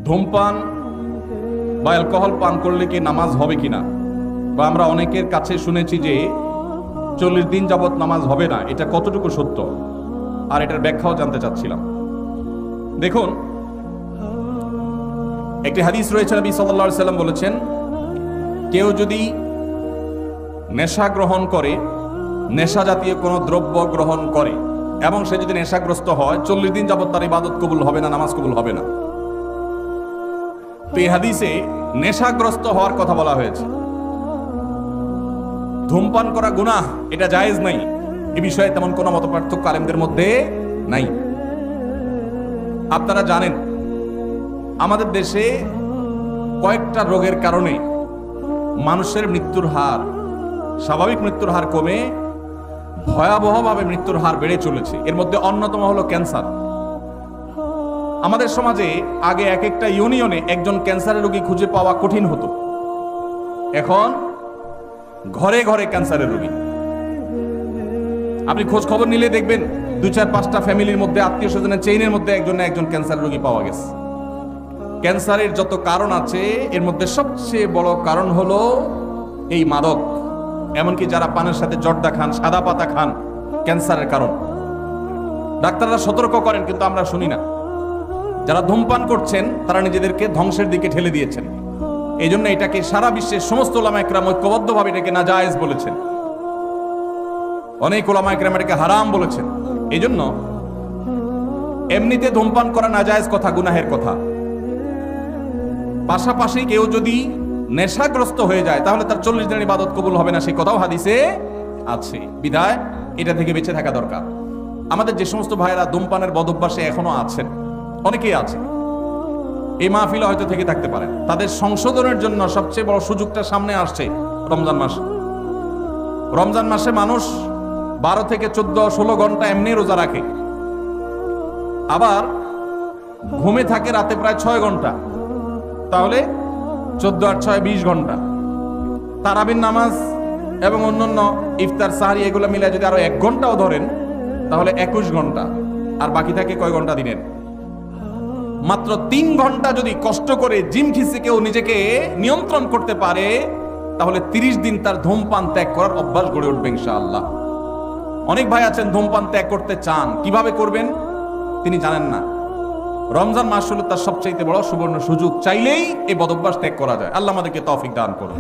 ধূমপান বা অ্যালকোহল পান করলে কি নামাজ হবে কিনা, বা আমরা অনেকের কাছে শুনেছি যে 40 দিন যাবত নামাজ হবে না, এটা কতটুকু সত্য, আর এটার ব্যাখ্যাও জানতে চাচ্ছিলাম। দেখুন, একটি হাদিস রয়েছে, নবী সাল্লাল্লাহু আলাইহি সাল্লাম বলেছেন, কেউ যদি নেশা গ্রহণ করে, নেশা জাতীয় কোনো দ্রব্য গ্রহণ করে এবং সে যদি নেশাগ্রস্ত হয়, 40 দিন যাবত তার ইবাদত কবুল হবে না, নামাজ কবুল হবে না। তো এই হাদিসে নেশাগ্রস্ত হওয়ার কথা বলা হয়েছে। ধূমপান করা গুনাহ, এটা জায়েজ নাই, এই বিষয়ে তেমন কোনো মতপার্থক্য আলেমদের মধ্যে নাই। আপনারা জানেন আমাদের দেশে কয়েকটা রোগের কারণে মানুষের মৃত্যুর হার, স্বাভাবিক মৃত্যুর হার কমে ভয়াবহভাবে মৃত্যুর হার বেড়ে চলেছে। এর মধ্যে অন্যতম হলো ক্যান্সার। আমাদের সমাজে আগে এক একটা ইউনিয়নে একজন ক্যান্সারের রোগী খুঁজে পাওয়া কঠিন হতো, এখন ঘরে ঘরে ক্যান্সারের রোগী। আপনি খোঁজ খবর নিলে দেখবেন 2-4-5টা ফ্যামিলির মধ্যে, আত্মীয় স্বজনের চেইনের মধ্যে একজন না একজন ক্যান্সার রোগী পাওয়া গেছে। ক্যান্সারের যত কারণ আছে এর মধ্যে সবচেয়ে বড় কারণ হলো এই মাদক। এমনকি যারা পানের সাথে জর্দা খান, সাদা পাতা খান, ক্যান্সারের কারণ। ডাক্তাররা সতর্ক করেন কিন্তু আমরা শুনি না। যারা ধূমপান করছেন তারা নিজেদেরকে ধ্বংসের দিকে ঠেলে দিয়েছেন। এই জন্য এটাকে সারা বিশ্বের সমস্ত ওলামা একরাম ঐক্যবদ্ধভাবে এটাকে নাজায়েজ বলেছেন, অনেক ওলামা একরাম এটাকে হারাম বলেছেন। এই জন্য এমনিতে ধূমপান করা নাজায়েজ কথা, গুনাহের কথা। পাশাপাশি কেউ যদি নেশাগ্রস্ত হয়ে যায় তাহলে তার 40 দিনের ইবাদত কবুল হবে না, সেই কথাও হাদিসে আছে। বিধায় এটা থেকে বেঁচে থাকা দরকার। আমাদের যে সমস্ত ভাইয়েরা ধূমপানের বদভ্যাসে এখনো আছেন, অনেকেই আছে, এই মাহফিলে হয়তো থেকে থাকতে পারেন, তাদের সংশোধনের জন্য সবচেয়ে বড় সুযোগটা সামনে আসছে রমজান মাস। রমজান মাসে মানুষ 12 থেকে 14-16 ঘন্টা এমনি রোজা রাখে, আবার ঘুমে থাকে রাতে প্রায় 6 ঘন্টা, তাহলে 14 আর 6 20 ঘন্টা। তারাবির নামাজ এবং অন্যান্য ইফতার সাহারি এগুলো মিলে যদি আরো 1 ঘন্টাও ধরেন তাহলে 21 ঘন্টা। আর বাকি থাকে কয় ঘন্টা দিনের? মাত্র 3 ঘন্টা যদি কষ্ট করে জিম খিসে কেউ নিজেকে নিয়ন্ত্রণ করতে পারে তাহলে 30 দিন তার ধূমপান ত্যাগ করার অভ্যাস গড়ে উঠবে ইনশাআল্লাহ। অনেক ভাই আছেন ধূমপান ত্যাগ করতে চান, কিভাবে করবেন তিনি জানেন না। রমজান মাস হলো তার সবচাইতে বড় সুবর্ণ সুযোগ, চাইলেই এই বদভ্যাস ত্যাগ করা যায়। আল্লাহ আমাদেরকে তৌফিক দান করুন।